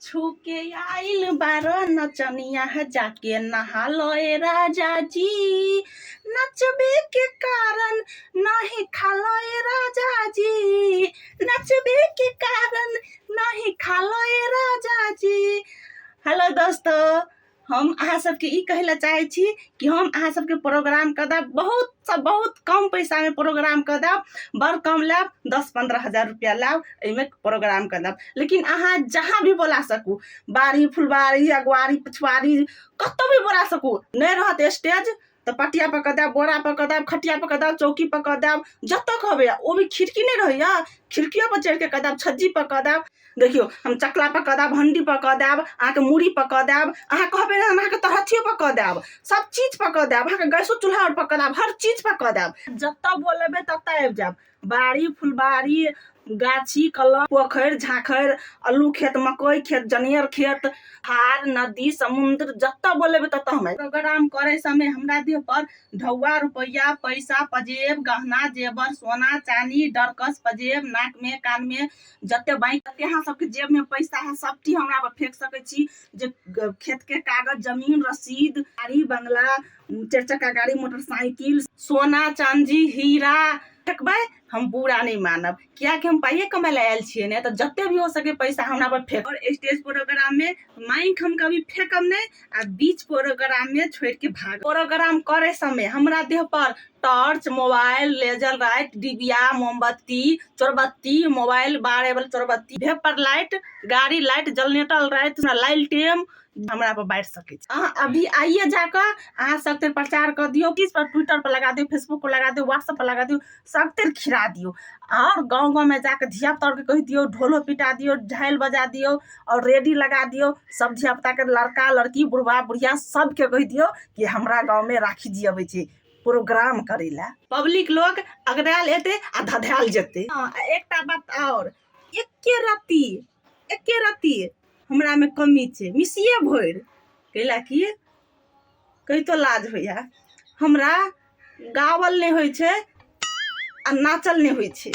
छुके आइल बारो नचनिया जाके नहा लोए राजा जी। नचबे के कारण नहीं खालोए राजा जी। नचबे के कारण नहीं खालोए राजा जी। हेलो दोस्तों, हम अहाँ सबके ई कहला चाहे छी कि हम अहाँ सबके प्रोग्राम कर देब, बहुत कम पैसा में प्रोग्राम कर देब, बड़ कम लेब, 10-15 हजार रुपया लेब, एमे प्रोग्राम कर देब। लेकिन अहाँ जहाँ भी बोला सकू, बारी फुलबारी अगवारी पछवारी कतो भी बोला सकू। नहीं रहत स्टेज तो पटिया पर कर देब, बोरा पर कर देब, खटिया पर कर देब, चौकी पर कर देब, जतो कहबे। वो भी खिड़की नहीं रहिया, खिड़कियों पर चढ़ के कर देब, छज्जी पर कर देब। देखियो, हम चकला पर कर देब, हंडी पर कर देब, अहाँके मूड़ी पर कर देब, अहाँ कहबे हम अहाँके तरहथियो पर कर देब, सब चीज पर कर देब, अहाँके गैसो चूल्हा पर कर देब, हर चीज पर कर देब। जतो बोलेबे ततो आबि जाब। बाड़ी फुलबारी गाछी कलम पोखर झाखर आलू खेत मकई खेत जनेर खेत हार नदी समुद्र जतो बोलेबे ततो हम प्रोग्राम करे समय हमरा देह पर ढौआ रुपया पैसा पजेब गहना जेवर सोना चांदी डरकस पजेब नाक में कान में जते बैंक यहाँ सबके जेब में पैसा है सब चीज हमरा पर फेंक सके छी। जे खेत के कागज जमीन रसीद गाड़ी बंगला 4 चक्का गाड़ी मोटरसाइकिल सोना चांदी हीरा फेंकबे हम बुरा नहीं मानब, क्या कि हम पाइए कमाए आयल छिए ने। तो जते भी हो सके पैसा हमरा पर फेंक। और स्टेज प्रोग्राम में माइक हम कभी फेंकब नहीं आ बीच प्रोग्राम में छोड़ के भाग। प्रोग्राम करे समय हमरा देह पर टॉर्च मोबाइल लेजर लाइट डिबिया मोमबत्ती चोरबत्ती मोबाइल बारे वाला चोरबत्ती देह पर लाइट गाड़ी लाइट जनरेटर लाइट लालटेन हमरा पर बैठ सके। अभी आइए जाकर अहाँ सबके प्रचार कर दियो, किस पर ट्विटर पर लगा दियो, फेसबुक पर लगा दियो, व्हाट्सएप पर लगा दियो, सबके खिरा दियो। और गांव में जाकर धिया पुता के कह दियो, ढोलो पिटा दियो, झाइल बजा दियो और रेडी लगा दियो। सब धिया पुता के लड़का लड़की बुढ़वा बुढ़िया सबके कह दियो कि हमरा गाँव में राखी जी अबे छे प्रोग्राम करेला। पब्लिक लोग अगड़ाल एते आ धधाल जेते। एकटा बात और, एके रती हमरा में कमी छे, मिसिए भोर कैला कि कही तो लाज होया हमरा गावल नहीं होय छे आ नाचल नहीं होय छे।